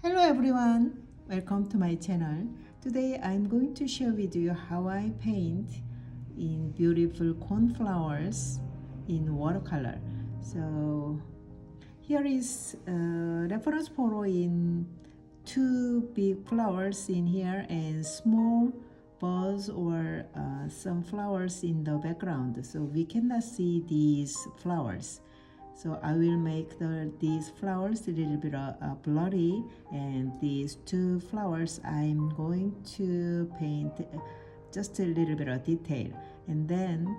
Hello everyone, welcome to my channel. Today I'm going to share with you how I paint in beautiful cornflowers in watercolor. So here is a reference photo in two big flowers in here and small buds or some flowers in the background, so we cannot see these flowers. So I will make these flowers a little bit blurry, and these two flowers I'm going to paint just a little bit of detail. And then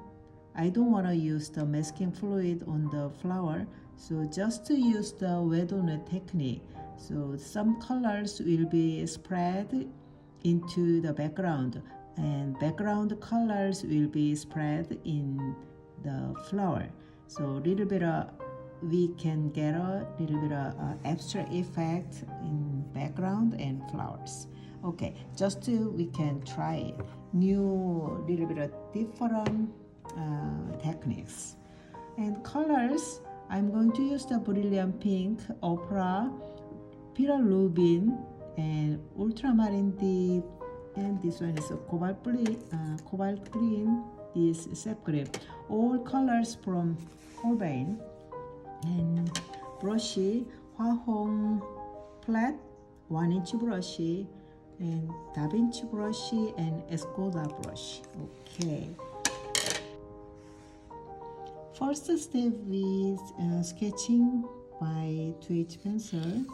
I don't want to use the masking fluid on the flower, so just to use the wet on it technique. So some colors will be spread into the background, and background colors will be spread in the flower. So a little bit of we can get a little bit of abstract effect in background and flowers. Okay, just to we can try new little bit of different techniques. And colors, I'm going to use the brillian pink, opera, pyrrole rubin, and ultramarine deep, and this one is a cobalt green, this sap green. All colors from Hwahong, and brushy Hwahong flat 1-inch brushy, and Da Vinci brushy, and Escoda brush. Okay. First step is sketching by 2H pencil.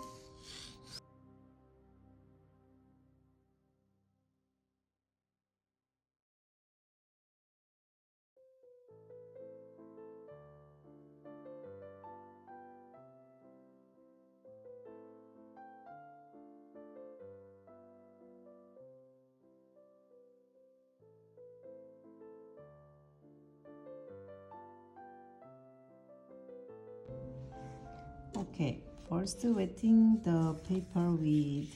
Okay, first wetting the paper with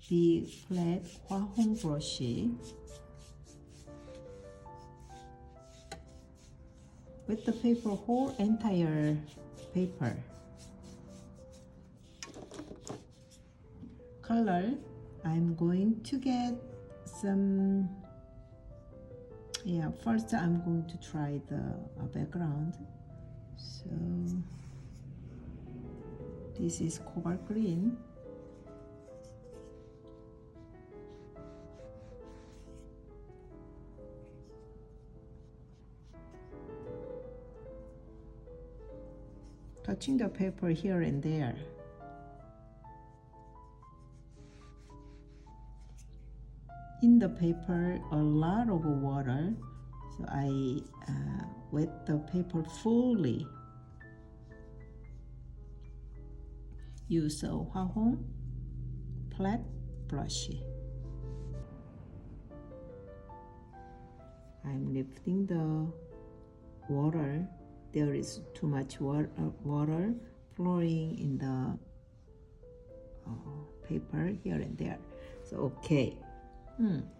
the flat Hwahong brush. With the paper, whole entire paper. Color, I'm going to get some, first I'm going to try the background. So this is cobalt green. Touching the paper here and there. In the paper, a lot of water, so I wet the paper fully. Use a Hwahong flat brush. I'm lifting the water. There is too much water flowing in the paper here and there. So okay,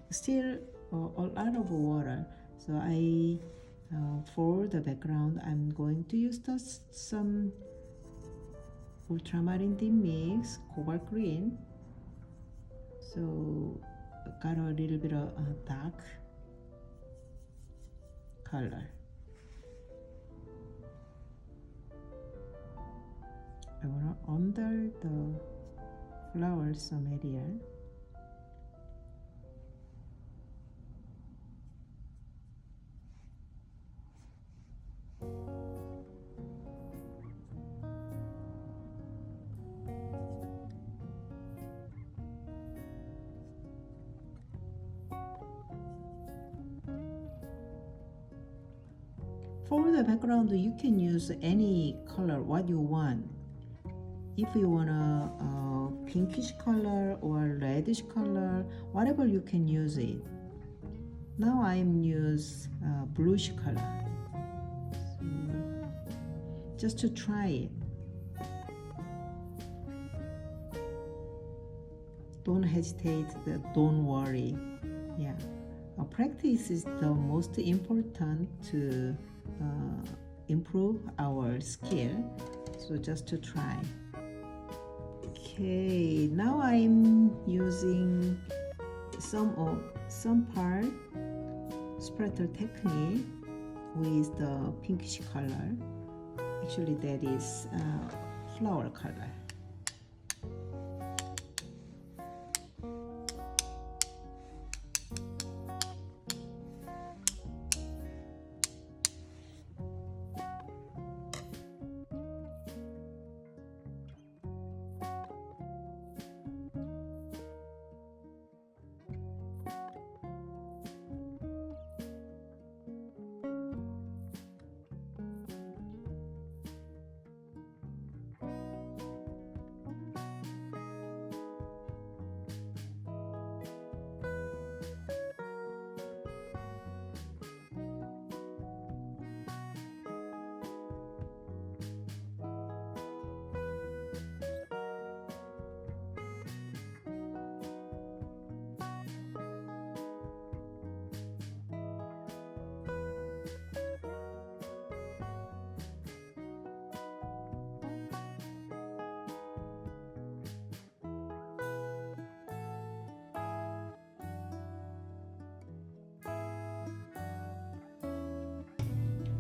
still a lot of water. So I for the background, I'm going to use some ultramarine deep mix, cobalt green. So got a little bit of dark color. I want to under the flowers some area. For the background, you can use any color what you want. If you want a pinkish color or reddish color, whatever, you can use it. Now I'm use bluish color. So just to try it. Don't hesitate, don't worry. Yeah, practice is the most important to improve our skill. So just to try. Okay. Okay, now I'm using some part splatter technique with the pinkish color. Actually, that is flower color.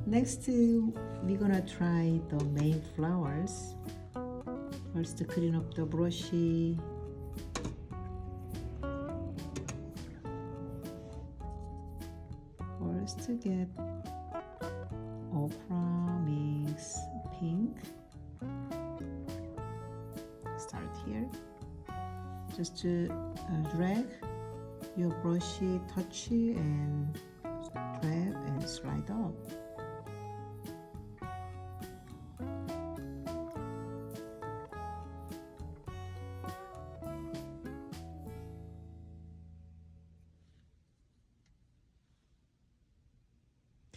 Next, we're gonna try the main flowers. First, clean up the brush. First, get ochre mix pink. Start here. Just drag your brush, touch and drag and slide up.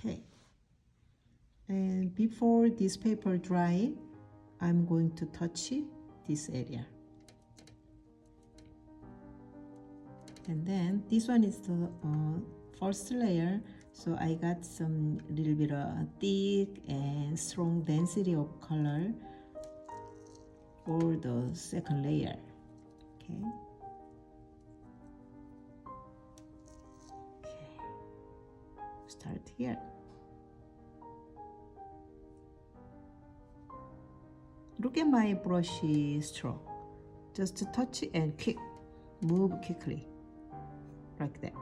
Okay, and before this paper dry, I'm going to touch this area. And then this one is the first layer, so I got some little bit of thick and strong density of color for the second layer. Okay. Start here. Look at my brush stroke. Just touch and kick, move quickly, like that.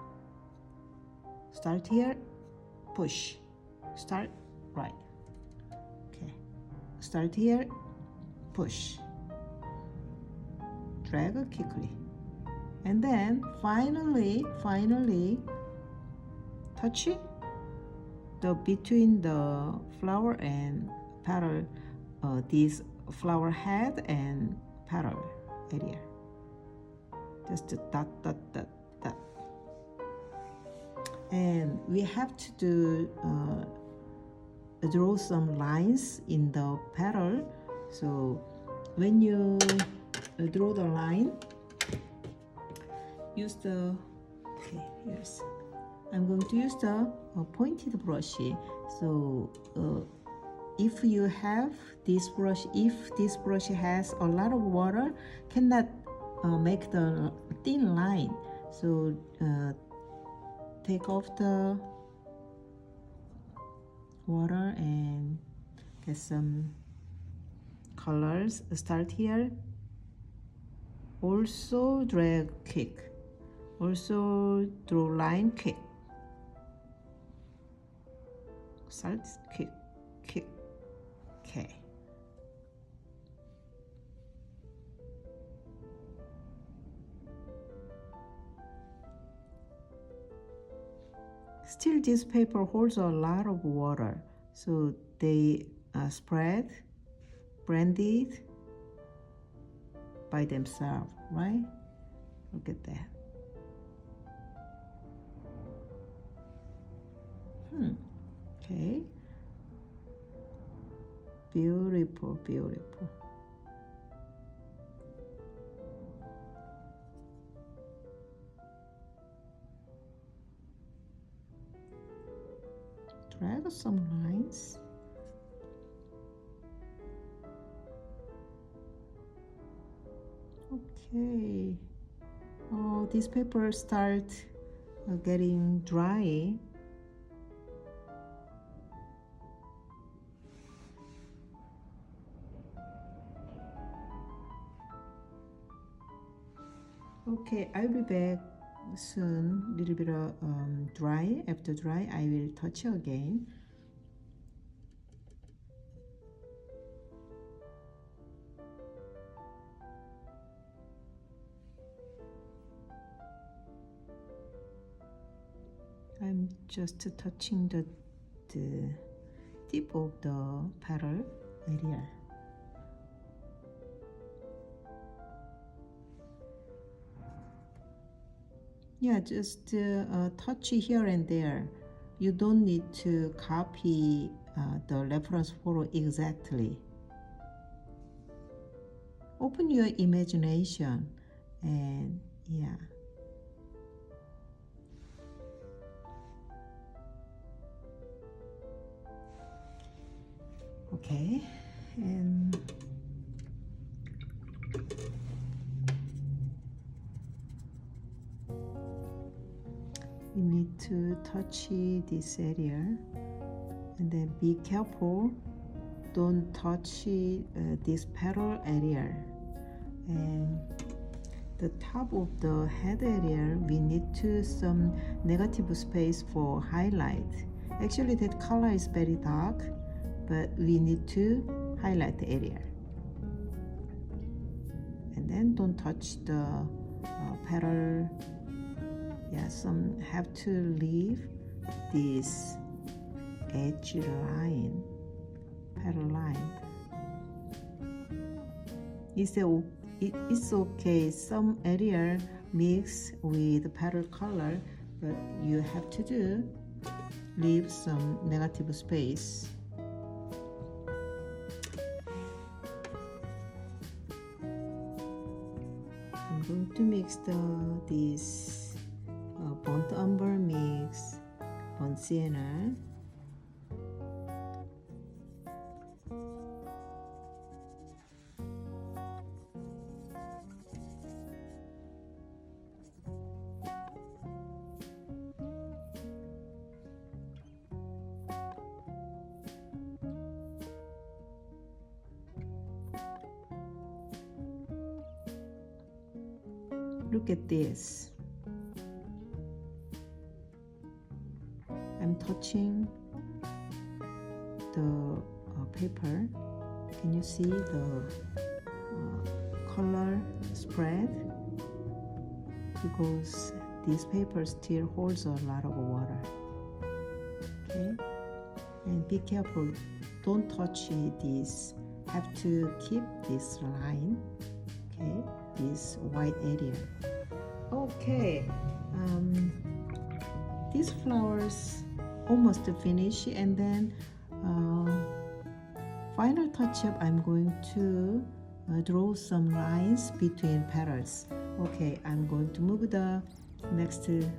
Start here, push, start right. Okay, start here, push, drag quickly, and then finally touch the between the flower and petal, this flower head and petal area. Just dot dot dot dot. And we have to do draw some lines in the petal. So when you draw the line, use the I'm going to use the pointed brush. So if you have this brush, if this brush has a lot of water, cannot make the thin line. So take off the water and get some colors. Start here. Also drag, kick. Also draw line, kick. Start, kick, kick. Okay. Still, this paper holds a lot of water, so they spread, blended by themselves, right? Look at that. Okay. Beautiful, beautiful. Drag some lines. Okay. Oh, this paper start getting dry. Okay, I'll be back soon. Little bit of dry. After dry, I will touch again. I'm just touching the tip of the petal area. Yeah, just touch here and there. You don't need to copy the reference photo exactly. Open your imagination and yeah. Okay, and we need to touch this area, and then be careful, don't touch this petal area, and the top of the head area we need to some negative space for highlight. Actually that color is very dark, but we need to highlight the area. And then don't touch the petal. Yeah, some have to leave this edge line, petal line. It's okay, some area mix with petal color, but you have to leave some negative space. I'm going to mix this burnt umber mix, burnt sienna, look at this. I'm touching the paper. Can you see the color spread? Because this paper still holds a lot of water. Okay, and be careful, don't touch this. Have to keep this line. Okay, this white area. Okay, these flowers almost finished, and then final touch up, I'm going to draw some lines between petals. Okay, I'm going to move on next flower.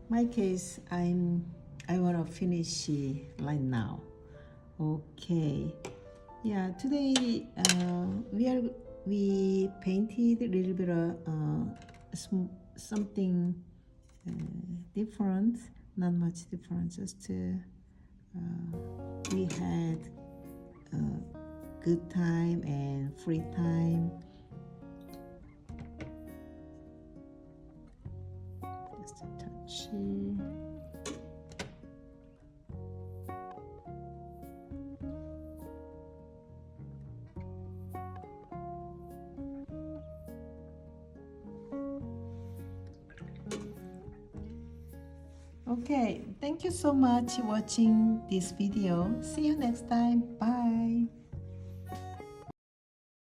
My case, I want to finish right now. Okay. Yeah, today we painted a little bit of something different, not much different, just we had good time and free time. Just a touch. Okay, thank you so much watching this video. See you next time. Bye.